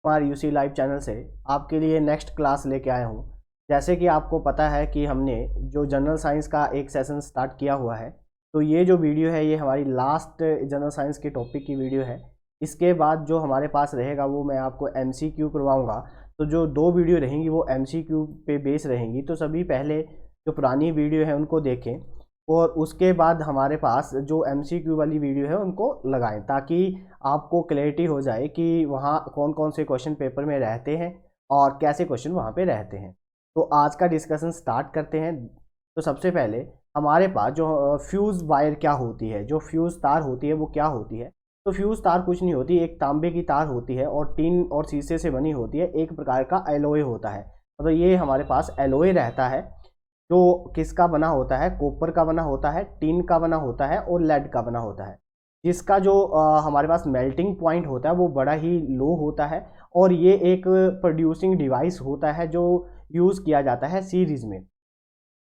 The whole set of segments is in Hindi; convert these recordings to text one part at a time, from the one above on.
हमारे यूसी लाइव चैनल से आपके लिए नेक्स्ट क्लास लेके आया हूँ। जैसे कि आपको पता है कि हमने जो जनरल साइंस का एक सेशन स्टार्ट किया हुआ है, तो ये जो वीडियो है ये हमारी लास्ट जनरल साइंस के टॉपिक की वीडियो है। इसके बाद जो हमारे पास रहेगा वो मैं आपको एमसीक्यू करवाऊँगा। तो जो 2 वीडियो रहेंगी वो एमसीक्यू पे बेस रहेंगी। तो सभी पहले जो पुरानी वीडियो है उनको देखें और उसके बाद हमारे पास जो एमसीक्यू वाली वीडियो है उनको लगाएं, ताकि आपको क्लैरिटी हो जाए कि वहाँ कौन कौन से क्वेश्चन पेपर में रहते हैं और कैसे क्वेश्चन वहाँ पे रहते हैं। तो आज का डिस्कशन स्टार्ट करते हैं। तो सबसे पहले हमारे पास जो फ्यूज़ वायर क्या होती है, जो फ्यूज़ तार होती है वो क्या होती है। तो फ्यूज़ तार कुछ नहीं होती, एक तांबे की तार होती है और टीन और शीशे से बनी होती है। एक प्रकार का एलॉय होता है, मतलब ये हमारे पास एलॉय रहता है जो किसका बना होता है, कॉपर का बना होता है, टिन का बना होता है और लेड का बना होता है। जिसका जो हमारे पास मेल्टिंग पॉइंट होता है वो बड़ा ही लो होता है और ये एक प्रोड्यूसिंग डिवाइस होता है जो यूज़ किया जाता है सीरीज़ में।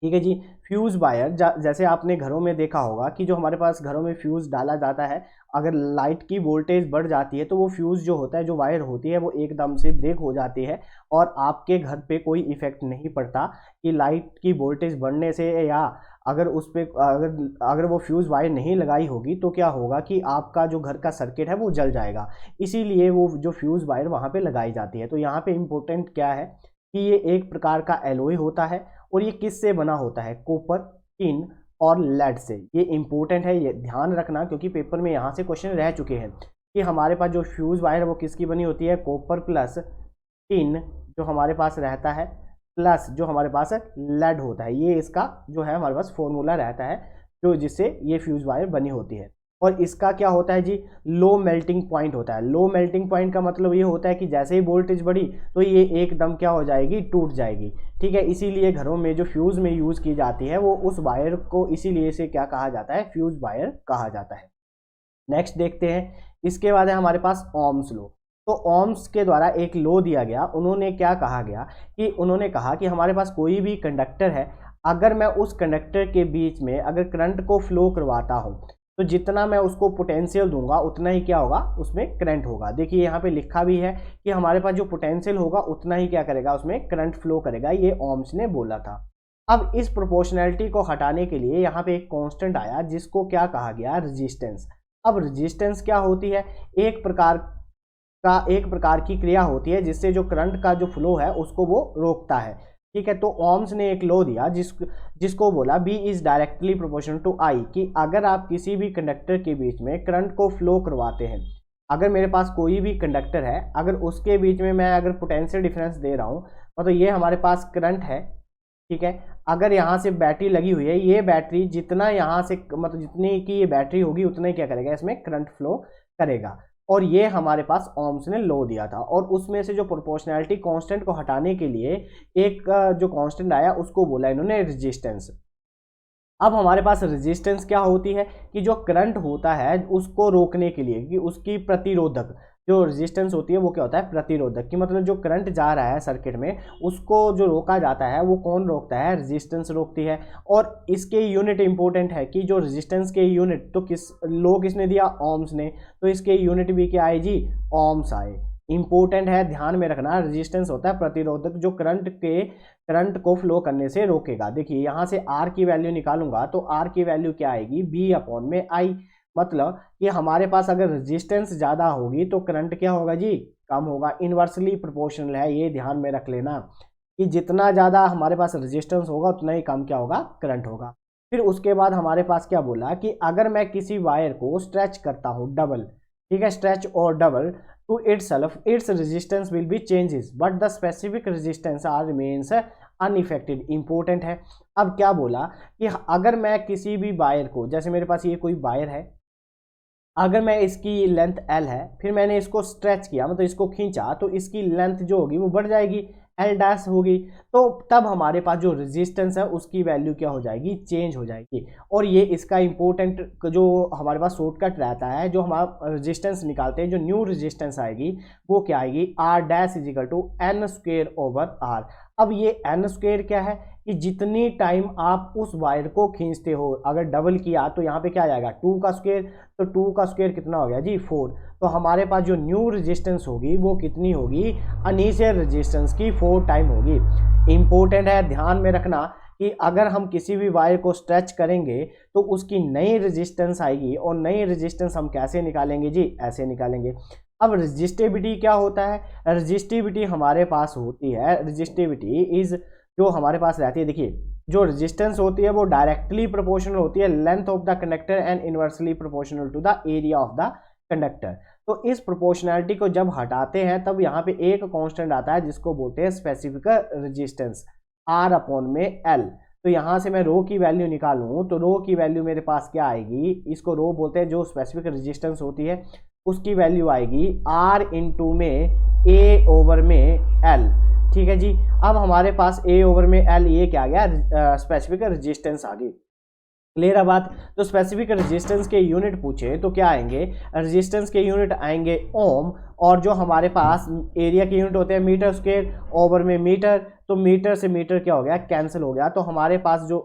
ठीक है जी। फ्यूज़ वायर जैसे आपने घरों में देखा होगा कि जो हमारे पास घरों में फ्यूज़ डाला जाता है, अगर लाइट की वोल्टेज बढ़ जाती है तो वो फ्यूज़ जो होता है, जो वायर होती है, वो एकदम से ब्रेक हो जाती है और आपके घर पे कोई इफ़ेक्ट नहीं पड़ता कि लाइट की वोल्टेज बढ़ने से, या अगर उस पर अगर वो फ्यूज़ वायर नहीं लगाई होगी तो क्या होगा कि आपका जो घर का सर्किट है वो जल जाएगा। इसीलिए वो जो फ्यूज़ वायर वहाँ पे लगाई जाती है। तो यहाँ पे इम्पोर्टेंट क्या है कि ये एक प्रकार का एलॉय होता है और ये किससे बना होता है, कॉपर, टिन और लेड से। ये इंपॉर्टेंट है, ये ध्यान रखना, क्योंकि पेपर में यहाँ से क्वेश्चन रह चुके हैं कि हमारे पास जो फ्यूज़ वायर है वो किसकी बनी होती है, कॉपर प्लस टिन जो हमारे पास रहता है, प्लस जो हमारे पास लेड होता है। ये इसका जो है हमारे पास फॉर्मूला रहता है जो जिससे ये फ्यूज़ वायर बनी होती है। और इसका क्या होता है जी, लो मेल्टिंग पॉइंट होता है। लो मेल्टिंग पॉइंट का मतलब ये होता है कि जैसे ही वोल्टेज बढ़ी तो ये एकदम क्या हो जाएगी, टूट जाएगी। ठीक है, इसीलिए घरों में जो फ्यूज़ में यूज़ की जाती है वो उस वायर को इसीलिए इसे क्या कहा जाता है, फ्यूज़ वायर कहा जाता है। नेक्स्ट देखते हैं, इसके बाद है हमारे पास ओम्स लो। तो ओम्स के द्वारा एक लो दिया गया। उन्होंने क्या कहा गया कि उन्होंने कहा कि हमारे पास कोई भी कंडक्टर है, अगर मैं उस कंडक्टर के बीच में अगर करंट को फ्लो करवाता हूँ तो जितना मैं उसको पोटेंशियल दूंगा उतना ही क्या होगा, उसमें करंट होगा। देखिए यहाँ पे लिखा भी है कि हमारे पास जो पोटेंशियल होगा उतना ही क्या करेगा, उसमें करंट फ्लो करेगा। ये ओम्स ने बोला था। अब इस प्रोपोर्शनैलिटी को हटाने के लिए यहाँ पे एक कांस्टेंट आया जिसको क्या कहा गया, रेजिस्टेंस। अब रेजिस्टेंस क्या होती है, एक प्रकार की क्रिया होती है जिससे जो करंट का जो फ्लो है उसको वो रोकता है। ठीक है, तो ओम्स ने एक लॉ दिया जिसको बोला B is directly proportional to I, कि अगर आप किसी भी कंडक्टर के बीच में करंट को फ्लो करवाते हैं, अगर मेरे पास कोई भी कंडक्टर है, अगर उसके बीच में मैं अगर पोटेंशियल डिफरेंस दे रहा हूँ, मतलब ये हमारे पास करंट है। ठीक है, अगर यहाँ से बैटरी लगी हुई है, ये बैटरी जितना यहाँ से मतलब जितनी की ये बैटरी होगी उतना ही क्या करेगा, इसमें करंट फ्लो करेगा। और ये हमारे पास ओम्स ने लॉ दिया था। और उसमें से जो प्रोपोर्शनैलिटी कांस्टेंट को हटाने के लिए एक जो कांस्टेंट आया उसको बोला इन्होंने रेजिस्टेंस। अब हमारे पास रेजिस्टेंस क्या होती है कि जो करंट होता है उसको रोकने के लिए, कि उसकी प्रतिरोधक जो रेजिस्टेंस होती है वो क्या होता है, प्रतिरोधक। की मतलब जो करंट जा रहा है सर्किट में उसको जो रोका जाता है वो कौन रोकता है, रेजिस्टेंस रोकती है। और इसके यूनिट इंपॉर्टेंट है कि जो रेजिस्टेंस के यूनिट तो किसने दिया, ओम्स ने। तो इसके यूनिट भी क्या आए जी, ओम्स आए। इंपॉर्टेंट है, ध्यान में रखना। रेजिस्टेंस होता है प्रतिरोधक जो करंट को फ्लो करने से रोकेगा। देखिए यहाँ से आर की वैल्यू निकालूंगा तो आर की वैल्यू क्या आएगी, बी अपॉन में आई। मतलब कि हमारे पास अगर रेजिस्टेंस ज़्यादा होगी तो करंट क्या होगा जी, कम होगा। इन्वर्सली प्रोपोर्शनल है, ये ध्यान में रख लेना कि जितना ज़्यादा हमारे पास रेजिस्टेंस होगा उतना ही कम क्या होगा, करंट होगा। फिर उसके बाद हमारे पास क्या बोला कि अगर मैं किसी वायर को स्ट्रेच करता हूँ डबल, ठीक है, स्ट्रेच और double to itself, its resistance will be changes but the specific resistance are remains unaffected। Important है। अब क्या बोला कि अगर मैं किसी भी वायर को, जैसे मेरे पास ये कोई वायर है, अगर मैं इसकी लेंथ L है, फिर मैंने इसको स्ट्रेच किया मतलब इसको खींचा, तो इसकी लेंथ जो होगी वो बढ़ जाएगी, L डैश होगी। तो तब हमारे पास जो रेजिस्टेंस है उसकी वैल्यू क्या हो जाएगी, चेंज हो जाएगी। और ये इसका इंपॉर्टेंट जो हमारे पास शॉर्टकट रहता है, जो हमारा रेजिस्टेंस निकालते हैं, जो न्यू रेजिस्टेंस आएगी वो क्या आएगी, R dash equal to N square over R। अब ये N स्क्वेयर क्या है, कि जितनी टाइम आप उस वायर को खींचते हो, अगर डबल किया तो यहाँ पे क्या आ जाएगा 2 का स्क्वायर, तो 2 का स्क्वायर कितना हो गया जी 4। तो हमारे पास जो न्यू रेजिस्टेंस होगी वो कितनी होगी, इनिशियल रेजिस्टेंस की 4 टाइम होगी। इंपॉर्टेंट है, ध्यान में रखना कि अगर हम किसी भी वायर को स्ट्रेच करेंगे तो उसकी नई रेजिस्टेंस आएगी, और नई रेजिस्टेंस हम कैसे निकालेंगे जी, ऐसे निकालेंगे। अब रजिस्टिविटी क्या होता है, रजिस्टिविटी हमारे पास होती है, रजिस्टिविटी इज जो हमारे पास रहती है, देखिए जो रेजिस्टेंस होती है वो डायरेक्टली प्रोपोर्शनल होती है length of the conductor and inversely proportional to the area of the conductor. तो इस प्रोपोर्शनैलिटी को जब हटाते हैं तब यहाँ पे एक कांस्टेंट आता है जिसको बोलते हैं स्पेसिफिक रेजिस्टेंस, R अपॉन में L। तो यहाँ से मैं रो की वैल्यू निकालूं तो रो की वैल्यू मेरे पास क्या आएगी, इसको रो बोलते हैं, जो स्पेसिफिक रेजिस्टेंस होती है उसकी वैल्यू आएगी R इंटू में A ओवर में L। ठीक है जी। अब हमारे पास A ओवर में L ये क्या आ गया, स्पेसिफिक रेजिस्टेंस आ गई। क्लियर है बात। तो स्पेसिफिक रेजिस्टेंस के यूनिट पूछे तो क्या आएंगे, रेजिस्टेंस के यूनिट आएंगे ओम, और जो हमारे पास एरिया के यूनिट होते हैं मीटर स्क्वायर ओवर में मीटर, तो मीटर से मीटर क्या हो गया, कैंसिल हो गया। तो हमारे पास जो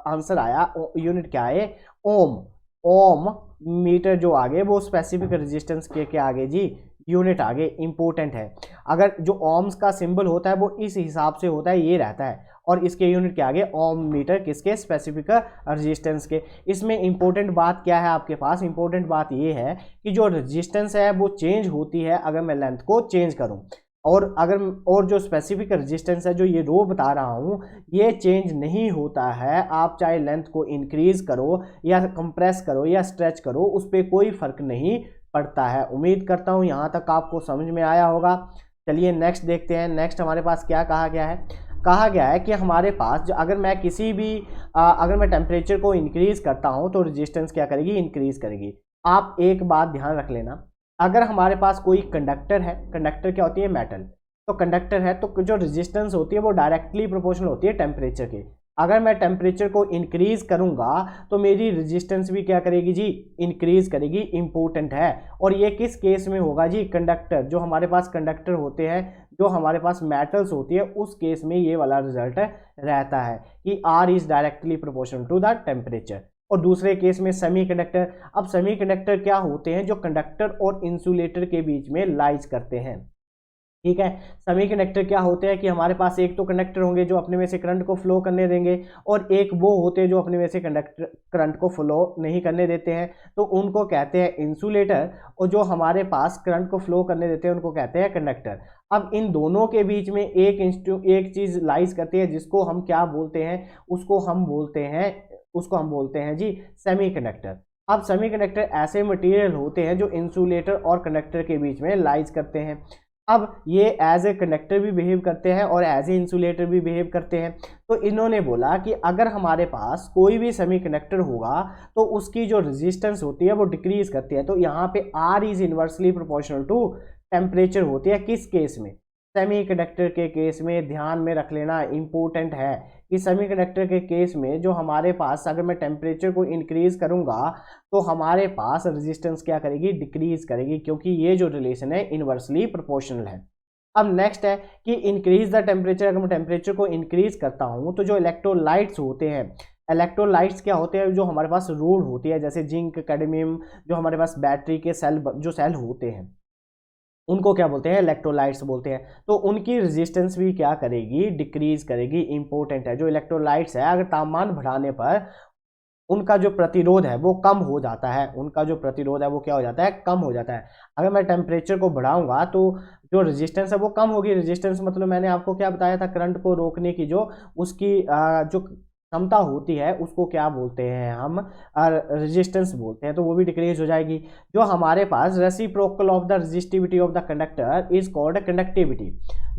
आंसर आया यूनिट क्या है, ओम। ओम मीटर जो आगे वो स्पेसिफिक रेजिस्टेंस के क्या आगे जी, यूनिट आगे। इंपॉर्टेंट है, अगर जो ओम्स का सिंबल होता है वो इस हिसाब से होता है, ये रहता है, और इसके यूनिट के आगे ओम मीटर किसके, स्पेसिफिक रेजिस्टेंस के। इसमें इंपॉर्टेंट बात क्या है आपके पास, इंपॉर्टेंट बात ये है कि जो रेजिस्टेंस है वो चेंज होती है अगर मैं लेंथ को चेंज करूं, और जो स्पेसिफिक रेजिस्टेंस है जो ये रो बता रहा हूं ये चेंज नहीं होता है। आप चाहे लेंथ को इंक्रीज करो या कंप्रेस करो या स्ट्रेच करो, उस पर कोई फर्क नहीं पड़ता है। उम्मीद करता हूं यहां तक आपको समझ में आया होगा। चलिए नेक्स्ट देखते हैं। नेक्स्ट हमारे पास क्या कहा गया है, कहा गया है कि हमारे पास अगर मैं किसी भी अगर मैं टेम्परेचर को इंक्रीज करता हूं तो रेजिस्टेंस क्या करेगी, इंक्रीज करेगी। आप एक बात ध्यान रख लेना, अगर हमारे पास कोई कंडक्टर है, कंडक्टर क्या होती है, मेटल, तो कंडक्टर है तो जो रेजिस्टेंस होती है वो डायरेक्टली प्रोपोर्शनल होती है टेम्परेचर के। अगर मैं टेम्परेचर को इंक्रीज करूंगा तो मेरी रेजिस्टेंस भी क्या करेगी जी, इंक्रीज करेगी। इंपॉर्टेंट है। और ये किस केस में होगा जी, कंडक्टर, जो हमारे पास कंडक्टर होते हैं, जो हमारे पास मेटल्स होती है, उस केस में ये वाला रिजल्ट रहता है कि R is directly proportional to the temperature. और दूसरे केस में सेमीकंडक्टर। अब सेमीकंडक्टर क्या होते हैं, जो कंडक्टर और इंसुलेटर के बीच में लाइज करते हैं। ठीक है, सेमीकंडक्टर क्या होते हैं कि हमारे पास एक तो कंडक्टर होंगे जो अपने में से करंट को फ्लो करने देंगे, और एक वो होते हैं जो अपने में से कंडक्टर करंट को फ्लो नहीं करने देते हैं, तो उनको कहते हैं इंसुलेटर। और जो हमारे पास करंट को फ्लो करने देते हैं उनको कहते हैं कंडक्टर। अब इन दोनों के बीच में एक चीज लाइज करती है जिसको हम क्या बोलते हैं, उसको हम बोलते हैं जी सेमीकंडक्टर। अब सेमीकंडक्टर ऐसे मटेरियल होते हैं जो इंसुलेटर और कंडक्टर के बीच में लाइज करते हैं। अब ये एज ए कंडक्टर भी बिहेव करते हैं और एज ए इंसुलेटर भी बिहेव करते हैं। तो इन्होंने बोला कि अगर हमारे पास कोई भी सेमीकंडक्टर होगा तो उसकी जो रेजिस्टेंस होती है वो डिक्रीज करती है। तो यहाँ पे R is inversely proportional to temperature होती है। किस केस में, सेमीकंडक्टर के केस में। ध्यान में रख लेना, इंपॉर्टेंट है कि सेमीकंडक्टर के केस में जो हमारे पास अगर मैं टेम्परेचर को इंक्रीज करूंगा तो हमारे पास रेजिस्टेंस क्या करेगी, डिक्रीज करेगी, क्योंकि ये जो रिलेशन है इनवर्सली प्रोपोर्शनल है। अब नेक्स्ट है कि इंक्रीज द टेम्परेचर। अगर मैं टेम्परेचर को इंक्रीज करता हूं तो जो इलेक्ट्रोलाइट्स होते हैं, इलेक्ट्रोलाइट्स क्या होते हैं, जो हमारे पास रूड होती है, जैसे जिंक, कैडमियम, जो हमारे पास बैटरी के सेल होते हैं उनको क्या बोलते हैं, इलेक्ट्रोलाइट्स बोलते हैं। तो उनकी रेजिस्टेंस भी क्या करेगी, डिक्रीज करेगी। इंपॉर्टेंट है, जो इलेक्ट्रोलाइट्स है अगर तापमान बढ़ाने पर उनका जो प्रतिरोध है वो कम हो जाता है, उनका जो प्रतिरोध है वो क्या हो जाता है, कम हो जाता है। अगर मैं टेम्परेचर को बढ़ाऊंगा तो जो रेजिस्टेंस है वो कम होगी। रेजिस्टेंस मतलब मैंने आपको क्या बताया था, करंट को रोकने की जो उसकी जो क्षमता होती है उसको क्या बोलते हैं हम, रेजिस्टेंस बोलते हैं, तो वो भी डिक्रीज हो जाएगी। जो हमारे पास reciprocal of the resistivity of the conductor is called conductivity.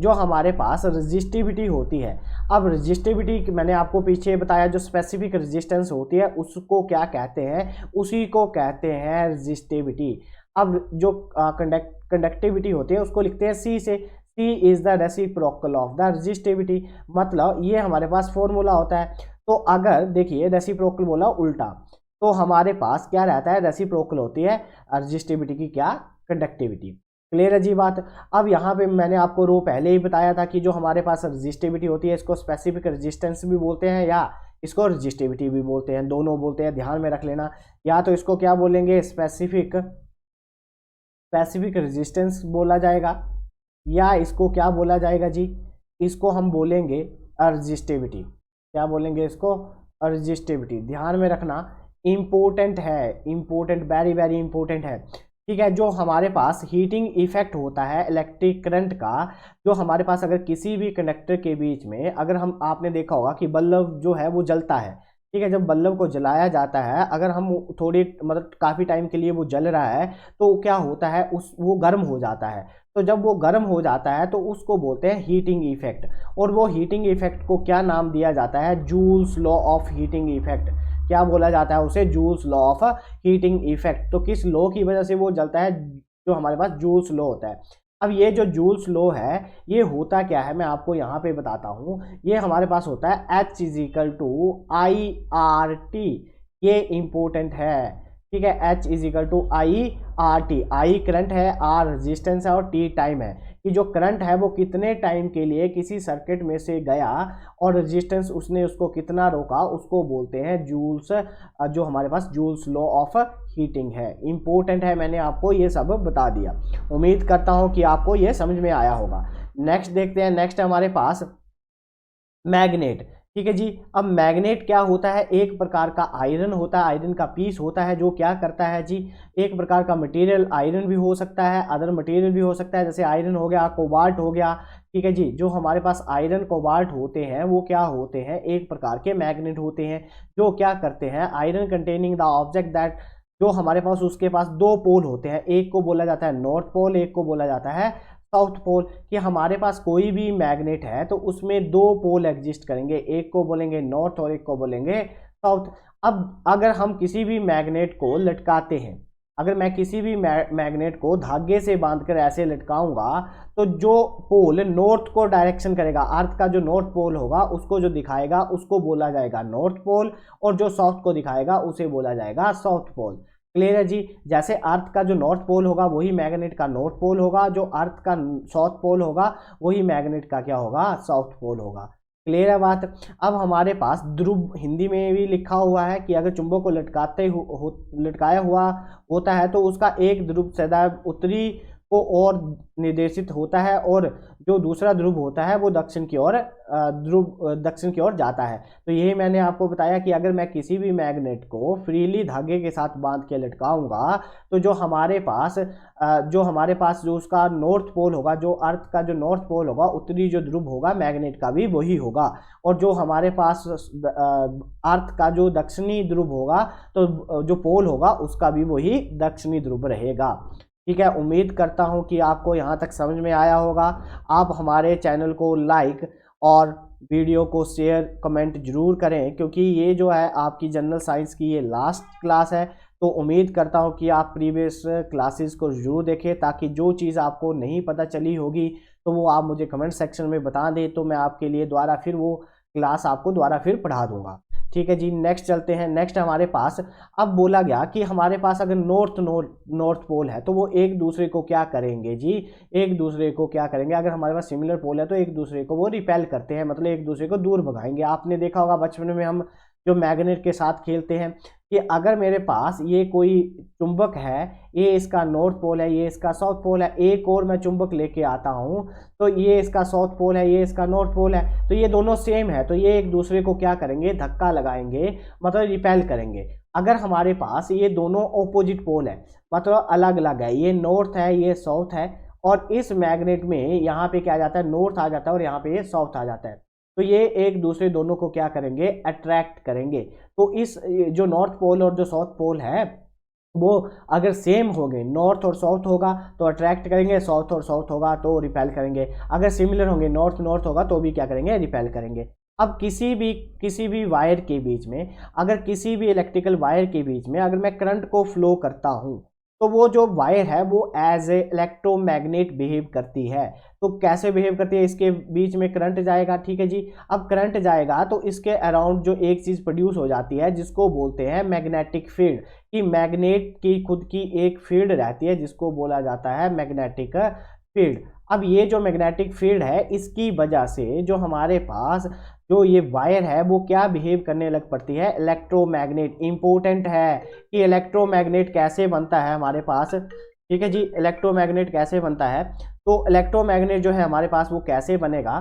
जो हमारे पास रेजिस्टिविटी होती है, अब रेजिस्टिविटी मैंने आपको पीछे बताया, जो स्पेसिफिक रेजिस्टेंस होती है उसको क्या कहते हैं, उसी को कहते हैं रेजिस्टिविटी। अब जो कंडक्टिविटी होती है उसको लिखते हैं C से। C is the reciprocal of the resistivity. मतलब ये हमारे पास फॉर्मूला होता है। तो अगर देखिए रेसिप्रोकल बोला उल्टा, तो हमारे पास क्या रहता है, रेसिप्रोकल होती है रेजिस्टिविटी की क्या, कंडक्टिविटी। क्लियर है जी बात। अब यहाँ पे मैंने आपको रो पहले ही बताया था कि जो हमारे पास रजिस्टिविटी होती है इसको स्पेसिफिक रेजिस्टेंस भी बोलते हैं या इसको रजिस्टिविटी भी बोलते हैं, दोनों बोलते हैं, ध्यान में रख लेना। या तो इसको क्या बोलेंगे, स्पेसिफिक रेजिस्टेंस बोला जाएगा, या इसको क्या बोला जाएगा जी, इसको हम बोलेंगे रजिस्टिविटी। क्या बोलेंगे इसको, रजिस्टिविटी। ध्यान में रखना, इम्पोर्टेंट है, इम्पोर्टेंट, वेरी वेरी इंपॉर्टेंट है। ठीक है, जो हमारे पास हीटिंग इफेक्ट होता है इलेक्ट्रिक करंट का, जो हमारे पास अगर किसी भी कंडक्टर के बीच में, अगर हम, आपने देखा होगा कि बल्ब जो है वो जलता है, ठीक है, जब बल्ब को जलाया जाता है, अगर हम थोड़ी मतलब काफ़ी टाइम के लिए वो जल रहा है तो क्या होता है, वो गर्म हो जाता है। तो जब वो गर्म हो जाता है तो उसको बोलते हैं हीटिंग इफेक्ट। और वो हीटिंग इफेक्ट को क्या नाम दिया जाता है, joules law of heating effect. क्या बोला जाता है उसे, joules law of heating effect. तो किस लॉ की वजह से वो जलता है, जो हमारे पास जूल्स लॉ होता है। अब ये जो जूल्स लॉ है ये होता क्या है, मैं आपको यहाँ पे बताता हूँ। ये हमारे पास होता है H = IRT। ये इंपॉर्टेंट है, ठीक है। H = IRT। I करंट है, R रेजिस्टेंस है और T टाइम है, कि जो करंट है वो कितने टाइम के लिए किसी सर्किट में से गया और रेजिस्टेंस उसने उसको कितना रोका, उसको बोलते हैं जूल्स, जो हमारे पास जूल्स लॉ ऑफ हीटिंग है। इंपॉर्टेंट है, मैंने आपको ये सब बता दिया। उम्मीद करता हूँ कि आपको ये समझ में आया होगा। नेक्स्ट देखते हैं, नेक्स्ट हमारे पास मैग्नेट। ठीक है जी। अब मैग्नेट क्या होता है, एक प्रकार का आयरन होता है, आयरन का पीस होता है, जो क्या करता है जी, एक प्रकार का मटेरियल, आयरन भी हो सकता है, अदर मटेरियल भी हो सकता है, जैसे आयरन हो गया, कोबाल्ट हो गया। ठीक है जी। जो हमारे पास आयरन कोबाल्ट होते हैं वो क्या होते हैं, एक प्रकार के मैग्नेट होते हैं, जो क्या करते हैं, iron containing the object that, जो हमारे पास उसके पास दो पोल होते हैं, एक को बोला जाता है नॉर्थ पोल, एक को बोला जाता है साउथ पोल। कि हमारे पास कोई भी मैग्नेट है तो उसमें दो पोल एग्जिस्ट करेंगे, एक को बोलेंगे नॉर्थ और एक को बोलेंगे साउथ। अब अगर हम किसी भी मैग्नेट को लटकाते हैं, अगर मैं किसी भी मैग्नेट को धागे से बांधकर ऐसे लटकाऊंगा तो जो पोल नॉर्थ को डायरेक्शन करेगा, अर्थ का जो नॉर्थ पोल होगा उसको जो दिखाएगा उसको बोला जाएगा नॉर्थ पोल, और जो साउथ को दिखाएगा उसे बोला जाएगा साउथ पोल। क्लियर है जी। जैसे अर्थ का जो नॉर्थ पोल होगा वही मैग्नेट का नॉर्थ पोल होगा, जो अर्थ का साउथ पोल होगा वही मैग्नेट का क्या होगा, साउथ पोल होगा। क्लियर है बात। अब हमारे पास ध्रुव, हिंदी में भी लिखा हुआ है कि अगर चुंबक को लटकाया हुआ होता है तो उसका एक ध्रुव सदैव उत्तरी को और निर्देशित होता है, और जो दूसरा ध्रुव होता है वो दक्षिण की ओर, दक्षिण की ओर जाता है। तो यही मैंने आपको बताया कि अगर मैं किसी भी मैग्नेट को फ्रीली धागे के साथ बांध के लटकाऊंगा तो जो हमारे पास जो उसका नॉर्थ पोल होगा, जो अर्थ का जो नॉर्थ पोल होगा, उत्तरी जो ध्रुव होगा मैग्नेट का भी वही होगा, और जो हमारे पास अर्थ का जो दक्षिणी ध्रुव होगा तो जो पोल होगा उसका भी वही दक्षिणी ध्रुव रहेगा। ठीक है, उम्मीद करता हूं कि आपको यहां तक समझ में आया होगा। आप हमारे चैनल को लाइक और वीडियो को शेयर कमेंट जरूर करें, क्योंकि ये जो है आपकी जनरल साइंस की ये लास्ट क्लास है। तो उम्मीद करता हूं कि आप प्रीवियस क्लासेस को जरूर देखें, ताकि जो चीज़ आपको नहीं पता चली होगी तो वो आप मुझे कमेंट सेक्शन में बता दें, तो मैं आपके लिए दोबारा फिर वो क्लास आपको दोबारा फिर पढ़ा दूंगा। ठीक है जी। नेक्स्ट चलते हैं। नेक्स्ट हमारे पास अब बोला गया कि हमारे पास अगर नॉर्थ पोल है तो वो एक दूसरे को क्या करेंगे जी, एक दूसरे को क्या करेंगे, अगर हमारे पास सिमिलर पोल है तो एक दूसरे को वो रिपेल करते हैं, मतलब एक दूसरे को दूर भगाएंगे। आपने देखा होगा बचपन में हम जो मैग्नेट के साथ खेलते हैं कि अगर मेरे पास ये कोई चुंबक है, ये इसका नॉर्थ पोल है, ये इसका साउथ पोल है, एक और मैं चुंबक लेके आता हूँ तो ये इसका साउथ पोल है, ये इसका नॉर्थ पोल है, तो ये दोनों सेम है, तो ये एक दूसरे को क्या करेंगे, धक्का लगाएंगे, मतलब रिपेल करेंगे। अगर हमारे पास ये दोनों ऑपोजिट पोल है, मतलब अलग अलग है, ये नॉर्थ है ये साउथ है, और इस मैग्नेट में यहाँ पे क्या आ जाता है, नॉर्थ आ जाता है और यहाँ पे ये साउथ आ जाता है, तो ये एक दूसरे दोनों को क्या करेंगे, अट्रैक्ट करेंगे। तो इस जो नॉर्थ पोल और जो साउथ पोल है वो अगर सेम हो गए, नॉर्थ और साउथ होगा तो अट्रैक्ट करेंगे, साउथ और साउथ होगा तो रिपेल करेंगे। अगर सिमिलर होंगे, नॉर्थ नॉर्थ होगा तो भी क्या करेंगे, रिपेल करेंगे। अब किसी भी वायर के बीच में, अगर किसी भी इलेक्ट्रिकल वायर के बीच में अगर मैं करंट को फ्लो करता हूँ, तो वो जो वायर है वो एज ए इलेक्ट्रोमैग्नेट बिहेव करती है। तो कैसे बिहेव करती है, इसके बीच में करंट जाएगा, ठीक है जी। अब करंट जाएगा तो इसके अराउंड जो एक चीज प्रोड्यूस हो जाती है जिसको बोलते हैं मैग्नेटिक फील्ड, कि मैग्नेट की खुद की एक फील्ड रहती है जिसको बोला जाता है मैग्नेटिक फील्ड। अब ये जो मैग्नेटिक फील्ड है इसकी वजह से जो हमारे पास जो ये वायर है वो क्या बिहेव करने लग पड़ती है, इलेक्ट्रोमैग्नेट। इंपॉर्टेंट है कि इलेक्ट्रोमैग्नेट कैसे बनता है हमारे पास, ठीक है जी। इलेक्ट्रोमैग्नेट कैसे बनता है, तो इलेक्ट्रोमैग्नेट जो है हमारे पास वो कैसे बनेगा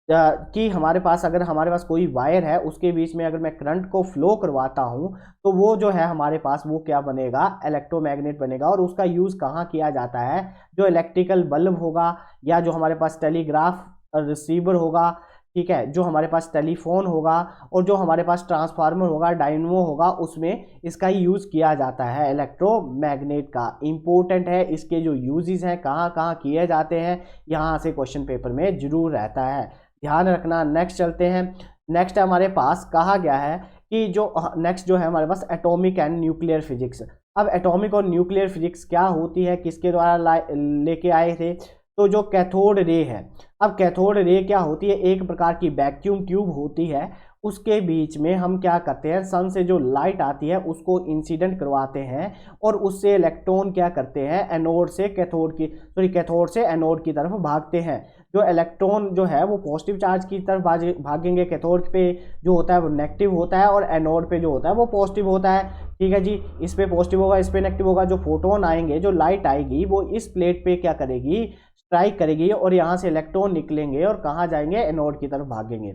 कि हमारे पास अगर हमारे पास कोई वायर है उसके बीच में अगर मैं करंट को फ्लो करवाता हूं तो वो जो है हमारे पास वो क्या बनेगा, इलेक्ट्रोमैग्नेट बनेगा। और उसका यूज कहाँ किया जाता है, जो इलेक्ट्रिकल बल्ब होगा या जो हमारे पास टेलीग्राफ रिसीवर होगा, ठीक है, जो हमारे पास टेलीफोन होगा और जो हमारे पास ट्रांसफार्मर होगा, डायनमो होगा, उसमें इसका यूज किया जाता है इलेक्ट्रोमैग्नेट का। इंपॉर्टेंट है, इसके जो यूजेस हैं कहाँ कहाँ किए जाते हैं, यहाँ से क्वेश्चन पेपर में जरूर रहता है, ध्यान रखना। नेक्स्ट चलते हैं। नेक्स्ट हमारे पास कहा गया है कि जो नेक्स्ट जो है हमारे पास एटॉमिक एंड न्यूक्लियर फिजिक्स। अब एटॉमिक और न्यूक्लियर फिजिक्स क्या होती है, किसके द्वारा लेके आए थे, तो जो कैथोड रे है। अब कैथोड रे क्या होती है, एक प्रकार की वैक्यूम ट्यूब होती है, उसके बीच में हम क्या करते हैं, सन से जो लाइट आती है उसको इंसिडेंट करवाते हैं और उससे इलेक्ट्रॉन क्या करते हैं, एनोड से कैथोड से एनोड की तरफ भागते हैं। जो इलेक्ट्रॉन जो है वो पॉजिटिव चार्ज की तरफ भागेंगे, कैथोड पे जो होता है वो नेगेटिव होता है और एनोड पे जो होता है वो पॉजिटिव होता है, ठीक है जी। इस पे पॉजिटिव होगा, इस पे नेगेटिव होगा। जो फोटोन आएंगे, जो लाइट आएगी वो इस प्लेट पे क्या करेगी, स्ट्राइक करेगी और यहाँ से इलेक्ट्रॉन निकलेंगे और कहाँ जाएंगे, एनोड की तरफ भागेंगे,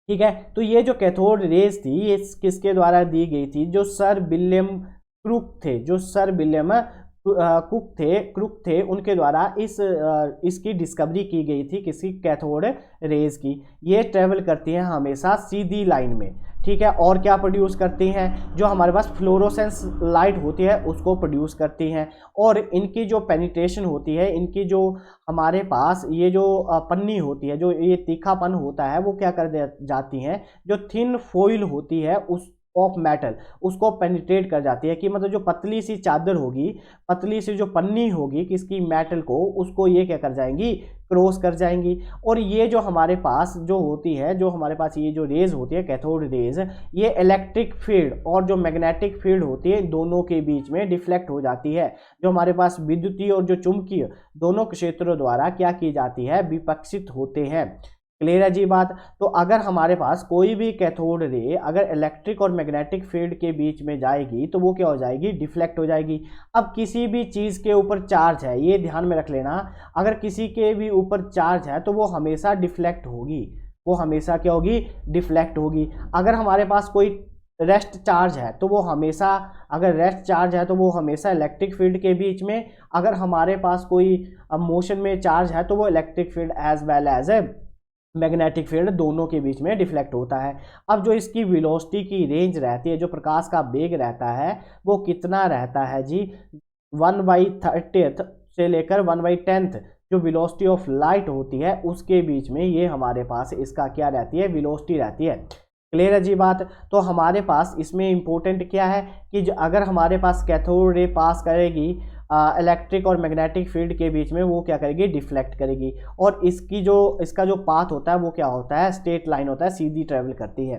ठीक है। तो ये जो कैथोड रेज थी ये किसके द्वारा दी गई थी, जो सर विलियम क्रुक थे, जो सर विलियम क्रुक थे उनके द्वारा इसकी डिस्कवरी की गई थी, किसी कैथोड रेज की। ये ट्रेवल करती हैं हमेशा सीधी लाइन में, ठीक है। और क्या प्रोड्यूस करती हैं, जो हमारे पास फ्लोरोसेंस लाइट होती है उसको प्रोड्यूस करती हैं। और इनकी जो पेनिट्रेशन होती है, इनकी जो हमारे पास ये जो पन्नी होती है, जो ये तीखापन होता है वो क्या कर जाती हैं, जो थिन फॉइल होती है उस ऑफ मेटल उसको पेनिट्रेट कर जाती है, कि मतलब जो पतली सी चादर होगी, पतली सी जो पन्नी होगी किसकी, मेटल को, उसको ये क्या कर जाएंगी, क्रॉस कर जाएंगी। और ये जो हमारे पास जो होती है, जो हमारे पास ये जो रेज होती है कैथोड रेज, ये इलेक्ट्रिक फील्ड और जो मैग्नेटिक फील्ड होती है दोनों के बीच में डिफ्लेक्ट हो जाती है। जो हमारे पास विद्युतीय और जो चुंबकीय दोनों क्षेत्रों द्वारा क्या की जाती है, विपक्षित होते हैं। क्लियर है जी बात। तो अगर हमारे पास कोई भी कैथोड रे अगर इलेक्ट्रिक और मैग्नेटिक फील्ड के बीच में जाएगी तो वो क्या हो जाएगी, डिफ्लेक्ट हो जाएगी। अब किसी भी चीज़ के ऊपर चार्ज है, ये ध्यान में रख लेना, अगर किसी के भी ऊपर चार्ज है तो वो हमेशा डिफ्लेक्ट होगी, वो हमेशा क्या होगी, डिफ्लेक्ट होगी। अगर हमारे पास कोई रेस्ट चार्ज है तो वो हमेशा, अगर रेस्ट चार्ज है तो वो हमेशा इलेक्ट्रिक फील्ड के बीच में, अगर हमारे पास कोई मोशन में चार्ज है तो वो electric field as well as magnetic field दोनों के बीच में डिफ्लेक्ट होता है। अब जो इसकी वेलोसिटी की रेंज रहती है, जो प्रकाश का वेग रहता है वो कितना रहता है जी, 1/30 से लेकर 1/10 जो वेलोसिटी ऑफ लाइट होती है उसके बीच में ये हमारे पास इसका क्या रहती है, वेलोसिटी रहती है। क्लियर है जी बात। तो हमारे पास इसमें इंपॉर्टेंट क्या है कि अगर हमारे पास कैथोड रे पास करेगी इलेक्ट्रिक और मैग्नेटिक फील्ड के बीच में, वो क्या करेगी, डिफ्लेक्ट करेगी। और इसका जो पाथ होता है वो क्या होता है, स्ट्रेट लाइन होता है, सीधी ट्रेवल करती है।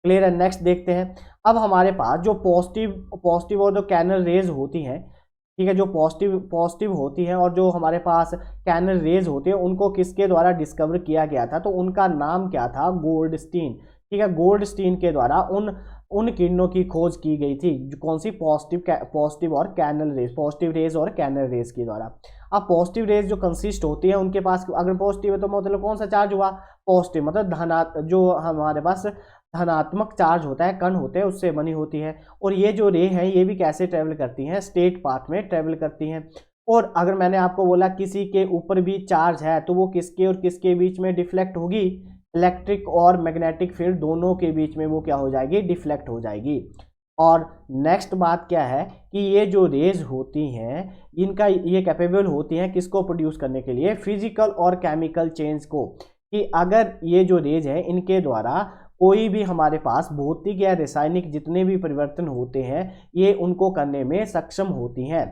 क्लियर है। नेक्स्ट देखते हैं। अब हमारे पास जो पॉजिटिव और जो कैनल रेज होती हैं, ठीक है, जो पॉजिटिव होती हैं और जो हमारे पास कैनल रेज होती है उनको किसके द्वारा डिस्कवर किया गया था, तो उनका नाम क्या था, गोल्डस्टीन, ठीक है। गोल्डस्टीन के द्वारा उन किरणों की खोज की गई थी, जो कौन सी, पॉजिटिव और कैनल रेज, पॉजिटिव रेज और कैनल रेज के द्वारा। अब पॉजिटिव रेज जो कंसिस्ट होती है उनके पास, अगर पॉजिटिव है तो मतलब कौन सा चार्ज हुआ, पॉजिटिव, मतलब जो हमारे पास धनात्मक चार्ज होता है, कण होते हैं, उससे बनी होती है। और ये जो रे है ये भी कैसे ट्रेवल करती हैं, स्ट्रेट पाथ में ट्रेवल करती हैं। और अगर मैंने आपको बोला किसी के ऊपर भी चार्ज है तो वो किसके और किसके बीच में डिफ्लेक्ट होगी, इलेक्ट्रिक और मैग्नेटिक फील्ड दोनों के बीच में वो क्या हो जाएगी, डिफ्लेक्ट हो जाएगी। और नेक्स्ट बात क्या है कि ये जो रेज होती हैं इनका ये कैपेबल होती हैं किसको प्रोड्यूस करने के लिए, फिजिकल और केमिकल चेंज को, कि अगर ये जो रेज है इनके द्वारा कोई भी हमारे पास भौतिक या रासायनिक जितने भी परिवर्तन होते हैं ये उनको करने में सक्षम होती हैं।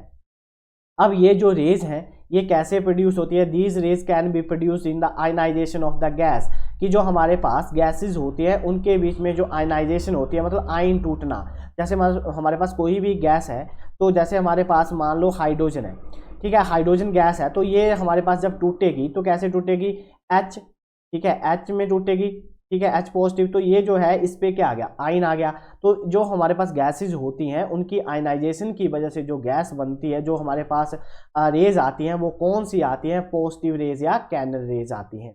अब ये जो रेज हैं ये कैसे प्रोड्यूस होती है, these rays can be produce in the ionization of the gas, कि जो हमारे पास गैसेज होती है उनके बीच में जो आयनाइजेशन होती है, मतलब आयन टूटना। जैसे हमारे पास कोई भी गैस है, तो जैसे हमारे पास मान लो हाइड्रोजन है, ठीक है, हाइड्रोजन गैस है, तो ये हमारे पास जब टूटेगी तो कैसे टूटेगी, H, ठीक है, H में टूटेगी, ठीक है, H पॉजिटिव। तो ये जो है इस पे क्या आ गया, आयन आ गया। तो जो हमारे पास गैसेज होती हैं उनकी आयनाइजेशन की वजह से जो गैस बनती है, जो हमारे पास रेज आती हैं, वो कौन सी आती हैं, पॉजिटिव रेज या कैनल रेज आती हैं।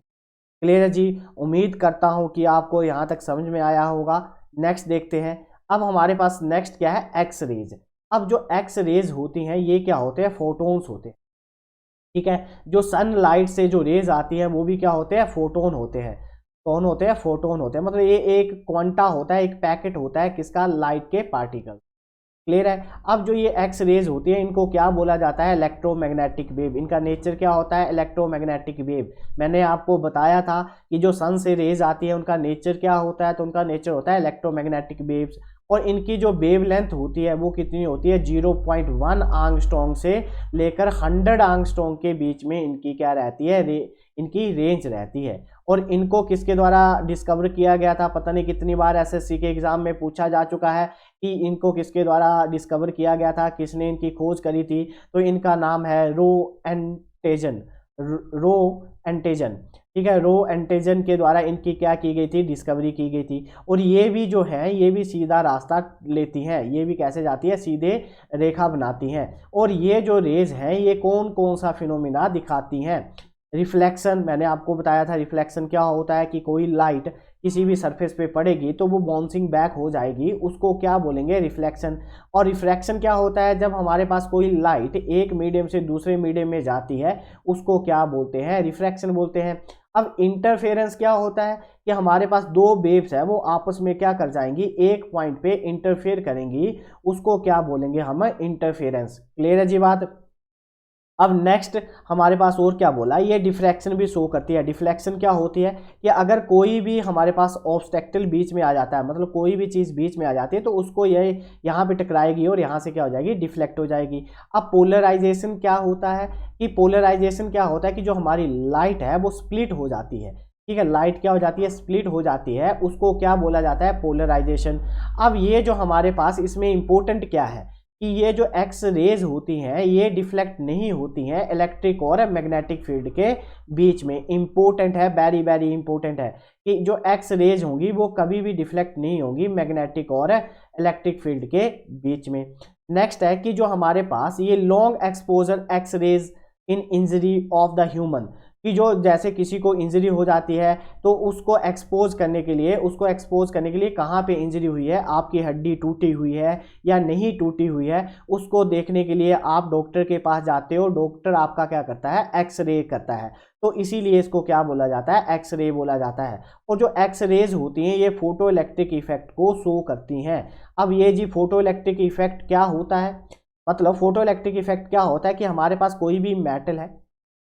क्लियर है जी, उम्मीद करता हूं कि आपको यहां तक समझ में आया होगा। नेक्स्ट देखते हैं। अब हमारे पास नेक्स्ट क्या है, एक्स रेज। अब जो एक्स रेज होती हैं ये क्या होते हैं, फोटोन्स होते हैं, ठीक है। जो सनलाइट से जो रेज आती है वो भी क्या होते हैं, फोटोन होते हैं। कौन होते हैं, फोटोन होते हैं। मतलब ये एक क्वांटा होता है, एक पैकेट होता है किसका, लाइट के पार्टिकल। क्लियर है। अब जो ये एक्स रेज होती है इनको क्या बोला जाता है, इलेक्ट्रोमैग्नेटिक वेव। इनका नेचर क्या होता है, इलेक्ट्रोमैग्नेटिक वेव। मैंने आपको बताया था कि जो सन से रेज आती है उनका नेचर क्या होता है, तो उनका नेचर होता है इलेक्ट्रोमैग्नेटिक वेव्स। और इनकी जो वेव लेंथ होती है वो कितनी होती है, 0.1 आंगस्ट्रॉन्ग से लेकर 100 आंगस्ट्रॉन्ग के बीच में इनकी क्या रहती है, इनकी रेंज रहती है। और इनको किसके द्वारा डिस्कवर किया गया था, पता नहीं कितनी बार एसएससी के एग्जाम में पूछा जा चुका है कि इनको किसके द्वारा डिस्कवर किया गया था, किसने इनकी खोज करी थी। तो इनका नाम है रो एंटेजन, रो एंटेजन, ठीक है। रो एंटेजन के द्वारा इनकी क्या की गई थी, डिस्कवरी की गई थी। और ये भी जो है ये भी सीधा रास्ता लेती हैं, ये भी कैसे जाती है, सीधे रेखा बनाती हैं। और ये जो रेज हैं ये कौन कौन सा फिनोमिना दिखाती हैं, रिफ्लेक्शन। मैंने आपको बताया था रिफ्लेक्शन क्या होता है, कि कोई लाइट किसी भी सरफेस पे पड़ेगी तो वो बाउंसिंग बैक हो जाएगी, उसको क्या बोलेंगे, रिफ्लेक्शन। और रिफ्रैक्शन क्या होता है, जब हमारे पास कोई लाइट एक मीडियम से दूसरे मीडियम में जाती है उसको क्या बोलते हैं, रिफ्रैक्शन बोलते हैं। अब इंटरफेरेंस क्या होता है, कि हमारे पास दो वेव्स है वो आपस में क्या कर जाएंगी, एक पॉइंट पे इंटरफेयर करेंगी, उसको क्या बोलेंगे हम, इंटरफेरेंस। क्लियर है जी बात। अब नेक्स्ट हमारे पास और क्या बोला, ये डिफ्रैक्शन भी शो करती है। डिफ्लेक्शन क्या होती है, कि अगर कोई भी हमारे पास ऑब्स्टेकल बीच में आ जाता है, मतलब कोई भी चीज़ बीच में आ जाती है तो उसको ये यहाँ पे टकराएगी और यहाँ से क्या हो जाएगी, डिफ्लेक्ट हो जाएगी। अब पोलराइजेशन क्या होता है, कि पोलराइजेशन क्या होता है, कि जो हमारी लाइट है वो स्प्लिट हो जाती है, ठीक है, लाइट क्या हो जाती है, स्प्लिट हो जाती है, उसको क्या बोला जाता है, पोलराइजेशन। अब ये जो हमारे पास इसमें इंपॉर्टेंट क्या है, कि ये जो एक्स रेज होती हैं ये डिफ्लेक्ट नहीं होती हैं इलेक्ट्रिक और मैग्नेटिक फील्ड के बीच में। इंपॉर्टेंट है, वेरी वेरी इंपॉर्टेंट है, कि जो एक्स रेज होंगी वो कभी भी डिफ्लेक्ट नहीं होंगी मैग्नेटिक और इलेक्ट्रिक फील्ड के बीच में। नेक्स्ट है कि जो हमारे पास ये long exposure X rays in injury of the human, कि जो जैसे किसी को इंजरी हो जाती है तो उसको एक्सपोज करने के लिए, कहाँ पे इंजरी हुई है, आपकी हड्डी टूटी हुई है या नहीं टूटी हुई है, उसको देखने के लिए आप डॉक्टर के पास जाते हो। डॉक्टर आपका क्या करता है, एक्सरे करता है। तो इसीलिए इसको क्या बोला जाता है, एक्सरे बोला जाता है। और जो एक्स रेज होती हैं ये फोटो इलेक्ट्रिक इफेक्ट को शो करती हैं। अब ये जी फोटो इलेक्ट्रिक इफेक्ट क्या होता है, मतलब फोटो इलेक्ट्रिक इफेक्ट क्या होता है, कि हमारे पास कोई भी मेटल है,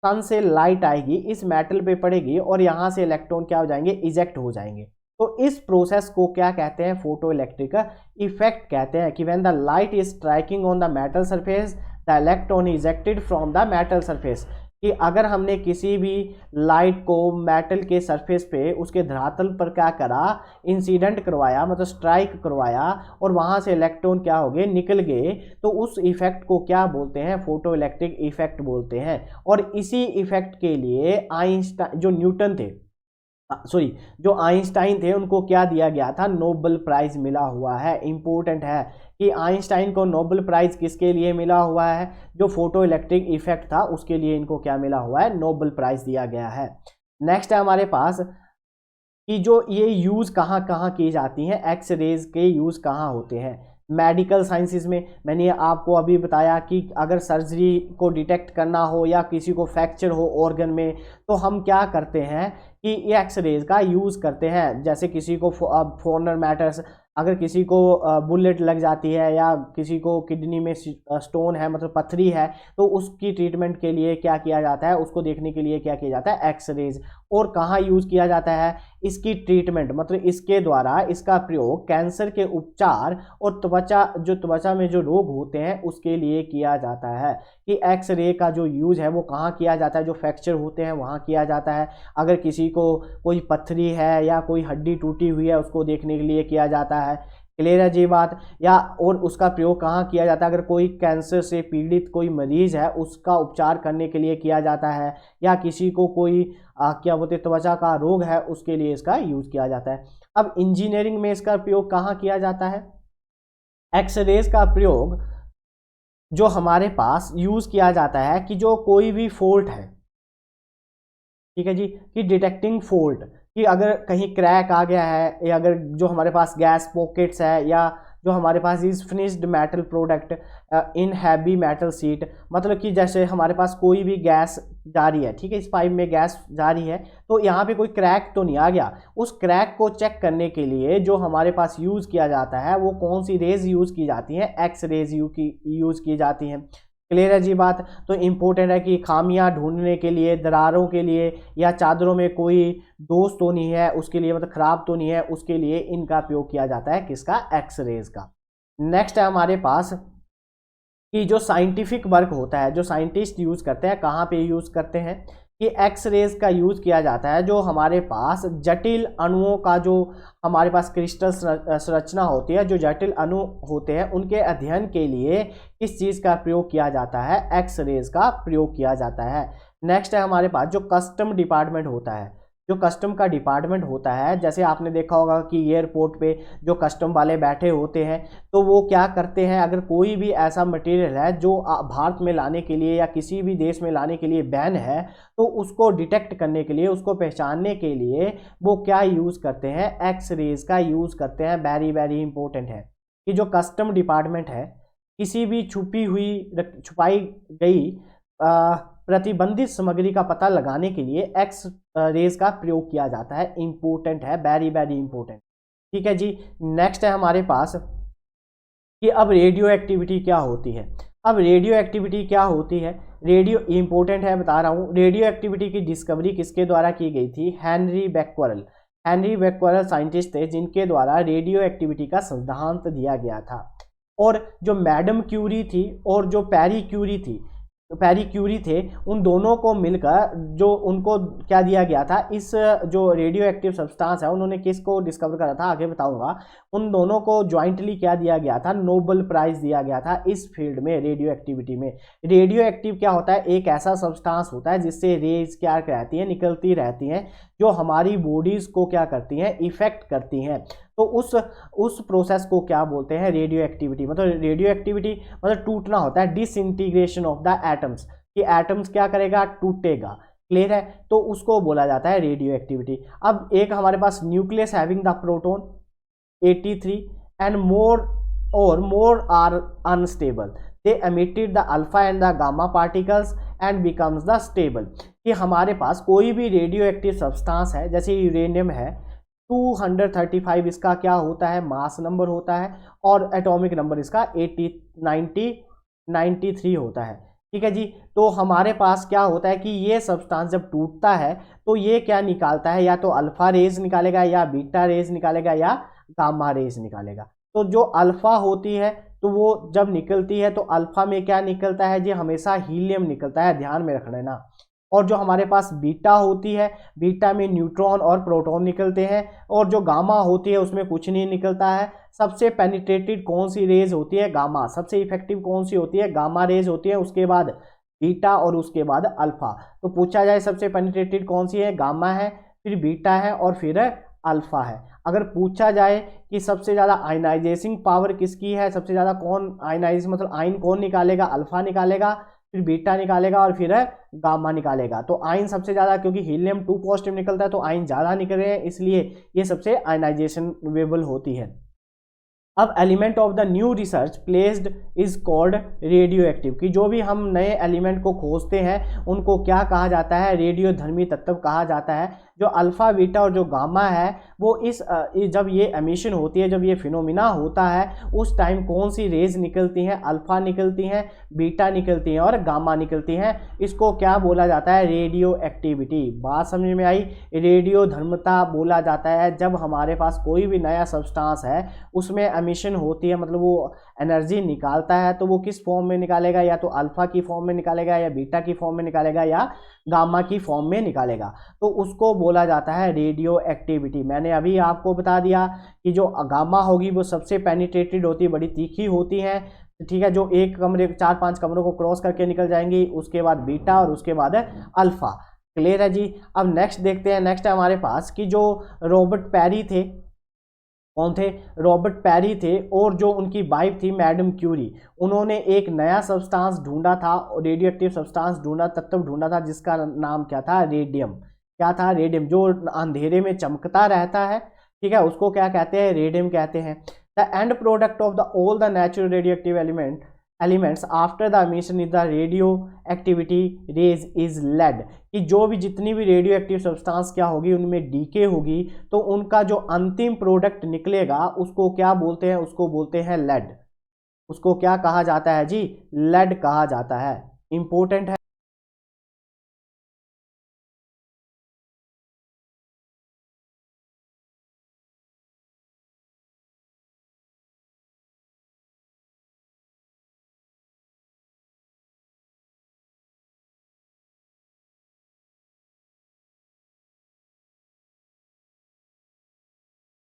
सन से लाइट आएगी, इस मेटल पे पड़ेगी और यहाँ से इलेक्ट्रॉन क्या हो जाएंगे, इजेक्ट हो जाएंगे। तो इस प्रोसेस को क्या कहते हैं, फोटो इलेक्ट्रिक इफेक्ट कहते हैं। कि when the light is striking on the metal surface the electron ejected from the metal surface, कि अगर हमने किसी भी लाइट को मेटल के सरफेस पे उसके धरातल पर क्या करा, इंसिडेंट करवाया, मतलब स्ट्राइक करवाया, और वहाँ से इलेक्ट्रॉन क्या हो गए, निकल गए, तो उस इफेक्ट को क्या बोलते हैं, फोटो इलेक्ट्रिक इफेक्ट बोलते हैं। और इसी इफेक्ट के लिए आइंस्टाइन, जो न्यूटन थे, जो आइंस्टाइन थे, उनको क्या दिया गया था, नोबेल प्राइज मिला हुआ है। इंपॉर्टेंट है कि आइंस्टाइन को नोबेल प्राइज किसके लिए मिला हुआ है, जो फोटो इलेक्ट्रिक इफेक्ट था उसके लिए इनको क्या मिला हुआ है, नोबेल प्राइज दिया गया है। नेक्स्ट है हमारे पास कि जो ये यूज कहाँ कहाँ की जाती हैं, एक्स रेज के यूज कहाँ होते हैं, मेडिकल साइंसेज में। मैंने आपको अभी बताया कि अगर सर्जरी को डिटेक्ट करना हो या किसी को फ्रैक्चर हो ऑर्गन में, तो हम क्या करते हैं कि ये एक्स रेज का यूज़ करते हैं। जैसे किसी को फॉरनर मैटर्स अगर किसी को बुलेट लग जाती है या किसी को किडनी में स्टोन है, मतलब पथरी है, तो उसकी ट्रीटमेंट के लिए क्या किया जाता है, उसको देखने के लिए क्या किया जाता है, एक्सरेज। और कहाँ यूज़ किया जाता है इसकी ट्रीटमेंट, मतलब इसके द्वारा इसका प्रयोग कैंसर के उपचार और त्वचा में जो रोग होते हैं उसके लिए किया जाता है। कि एक्सरे का जो यूज़ है वो कहाँ किया जाता है, जो फ्रैक्चर होते हैं वहाँ किया जाता है। अगर किसी को कोई पथरी है या कोई हड्डी टूटी हुई है उसको देखने के लिए किया जाता है। क्लियर है जी बात। या और उसका प्रयोग कहाँ किया जाता है, अगर कोई कैंसर से पीड़ित कोई मरीज है उसका उपचार करने के लिए किया जाता है, या किसी को कोई क्या बोलते हैं त्वचा का रोग है उसके लिए इसका यूज किया जाता है। अब इंजीनियरिंग में इसका प्रयोग कहाँ किया जाता है, एक्सरेज का प्रयोग जो हमारे पास यूज किया जाता है कि जो कोई भी फॉल्ट है, ठीक है जी, कि डिटेक्टिंग फॉल्ट, कि अगर कहीं क्रैक आ गया है, या अगर जो हमारे पास गैस पॉकेट्स है, या जो हमारे पास is finished metal product in heavy metal sheet, मतलब कि जैसे हमारे पास कोई भी गैस जा रही है, ठीक है, इस पाइप में गैस जा रही है, तो यहाँ पे कोई क्रैक तो नहीं आ गया। उस क्रैक को चेक करने के लिए जो हमारे पास यूज़ किया जाता है वो कौन सी रेज यूज़ की जाती हैं, एक्स रेज यूज़ की जाती हैं। क्लियर है जी बात। तो इम्पोर्टेंट है कि खामियां ढूंढने के लिए, दरारों के लिए, या चादरों में कोई दोष तो नहीं है उसके लिए, मतलब खराब तो नहीं है उसके लिए इनका प्रयोग किया जाता है, किसका, एक्सरेज का। नेक्स्ट है हमारे पास कि जो साइंटिफिक वर्क होता है, जो साइंटिस्ट यूज करते हैं, कहाँ पे यूज करते हैं, कि एक्सरेज का यूज किया जाता है जो हमारे पास जटिल अणुओं का, जो हमारे पास क्रिस्टल संरचना होती है, जो जटिल अणु होते हैं उनके अध्ययन के लिए किस चीज़ का प्रयोग किया जाता है, एक्सरेज का प्रयोग किया जाता है। नेक्स्ट है हमारे पास जो कस्टम डिपार्टमेंट होता है, जो कस्टम का डिपार्टमेंट होता है, जैसे आपने देखा होगा कि एयरपोर्ट पे जो कस्टम वाले बैठे होते हैं, तो वो क्या करते हैं, अगर कोई भी ऐसा मटेरियल है जो भारत में लाने के लिए या किसी भी देश में लाने के लिए बैन है, तो उसको डिटेक्ट करने के लिए, उसको पहचानने के लिए वो क्या यूज़ करते हैं, एक्सरेज का यूज़ करते हैं। वेरी वेरी इंपॉर्टेंट है कि जो कस्टम डिपार्टमेंट है किसी भी छुपाई गई प्रतिबंधित सामग्री का पता लगाने के लिए एक्स रेज का प्रयोग किया जाता है। इंपॉर्टेंट है, वेरी वेरी इंपॉर्टेंट। ठीक है जी। नेक्स्ट है हमारे पास कि अब रेडियो एक्टिविटी क्या होती है। अब रेडियो एक्टिविटी क्या होती है, रेडियो इंपॉर्टेंट है, बता रहा हूँ। रेडियो एक्टिविटी की डिस्कवरी किसके द्वारा की गई थी, हेनरी बैक्वेरल। हेनरी बैक्वेरल साइंटिस्ट थे जिनके द्वारा रेडियो एक्टिविटी का सिद्धांत दिया गया था। और जो मैडम क्यूरी थी और जो पैरी क्यूरी थे, उन दोनों को मिलकर जो उनको क्या दिया गया था, इस जो रेडियो एक्टिव सब्सटेंस है उन्होंने किसको डिस्कवर करा था आगे बताऊंगा। उन दोनों को ज्वाइंटली क्या दिया गया था, नोबेल प्राइज दिया गया था इस फील्ड में, रेडियो एक्टिविटी में। रेडियो एक्टिव क्या होता है, एक ऐसा सब्सटेंस होता है जिससे रेज क्या रहती है, निकलती रहती हैं, जो हमारी बॉडीज को क्या करती हैं, इफेक्ट करती हैं। तो उस प्रोसेस को क्या बोलते हैं, रेडियो एक्टिविटी। मतलब रेडियो एक्टिविटी मतलब टूटना होता है, डिसइंटीग्रेशन ऑफ द एटम्स, कि एटम्स क्या करेगा, टूटेगा। क्लियर है, तो उसको बोला जाता है रेडियो एक्टिविटी। अब एक हमारे पास nucleus having the proton 83 and more are unstable, they emitted the alpha and the gamma particles and becomes the stable. कि हमारे पास कोई भी रेडियो एक्टिव सब्सटेंस है, जैसे यूरेनियम है 235 इसका क्या होता है, मास नंबर होता है, और एटॉमिक नंबर इसका 93 होता है। ठीक है जी। तो हमारे पास क्या होता है कि ये सब्सटेंस जब टूटता है तो ये क्या निकालता है, या तो अल्फा रेज निकालेगा, या बीटा रेज निकालेगा, या गामा रेज निकालेगा। तो जो अल्फा होती है तो वो जब निकलती है तो अल्फा में क्या निकलता है जी, हमेशा हीलियम निकलता है, ध्यान में रख लेना। और जो हमारे पास बीटा होती है, बीटा में न्यूट्रॉन और प्रोटॉन निकलते हैं, और जो गामा होती है उसमें कुछ नहीं निकलता है। सबसे पेनिट्रेटेड कौन सी रेज होती है, गामा। सबसे इफेक्टिव कौन सी होती है, गामा रेज होती है, उसके बाद बीटा और उसके बाद अल्फा। तो पूछा जाए सबसे पेनिट्रेटेड कौन सी है, गामा है, फिर बीटा है, और फिर अल्फा है। अगर पूछा जाए कि सबसे ज़्यादा आयनाइजेशन पावर किसकी है, सबसे ज़्यादा कौन आयनाइज मतलब आयन कौन निकालेगा, अल्फा निकालेगा, फिर बीटा निकालेगा, और फिर गामा निकालेगा। तो आयन सबसे ज़्यादा, क्योंकि हीलियम 2 पॉजिटिव निकलता है तो आयन ज़्यादा निकल रहे हैं, इसलिए ये सबसे आयनाइजेशनेबल होती है। अब element of the new research placed is called radio active, कि जो भी हम नए एलिमेंट को खोजते हैं उनको क्या कहा जाता है, रेडियो धर्मी तत्व कहा जाता है। जो अल्फा बीटा और जो गामा है वो जब ये एमिशन होती है, जब ये फिनोमिना होता है, उस टाइम कौन सी रेज निकलती हैं, अल्फा निकलती हैं, बीटा निकलती हैं और गामा निकलती हैं। इसको क्या बोला जाता है? Radio activity. बात समझ में आई? रेडियो धर्मता बोला जाता है जब हमारे पास कोई भी नया सब्सटेंस है उसमें एमिशन होती है, मतलब वो एनर्जी निकालता है, तो वो किस फॉर्म में निकालेगा? या तो अल्फा की फॉर्म में निकालेगा, या बीटा की फॉर्म में निकालेगा, या गामा की फॉर्म में निकालेगा। तो उसको बोला जाता है रेडियो एक्टिविटी। मैंने अभी आपको बता दिया कि जो गामा होगी वो सबसे पेनिट्रेटेड होती है, बड़ी तीखी होती है, ठीक है, जो एक कमरे 4-5 कमरों को क्रॉस करके निकल जाएंगी, उसके बाद बीटा और उसके बाद है अल्फा। क्लियर है जी? अब नेक्स्ट देखते हैं। नेक्स्ट है हमारे पास कि जो रॉबर्ट पेरी थे, कौन थे? रॉबर्ट पेरी थे, और जो उनकी वाइफ थी मैडम क्यूरी, उन्होंने एक नया सब्सटेंस ढूंढा था, रेडियो एक्टिव सब्सटेंस ढूंढा, तत्व ढूंढा था, जिसका नाम क्या था? रेडियम। क्या था? रेडियम। जो अंधेरे में चमकता रहता है, ठीक है, उसको क्या कहते हैं? रेडियम कहते हैं। The end product of the all the natural radioactive elements after the emission is the radioactivity rays is lead. कि जो भी जितनी भी रेडियो एक्टिव सब्सटेंस क्या होगी, उनमें डीके होगी, तो उनका जो अंतिम प्रोडक्ट निकलेगा उसको क्या बोलते हैं? उसको बोलते हैं लेड। उसको क्या कहा जाता है जी? लेड कहा जाता है। इंपॉर्टेंट है।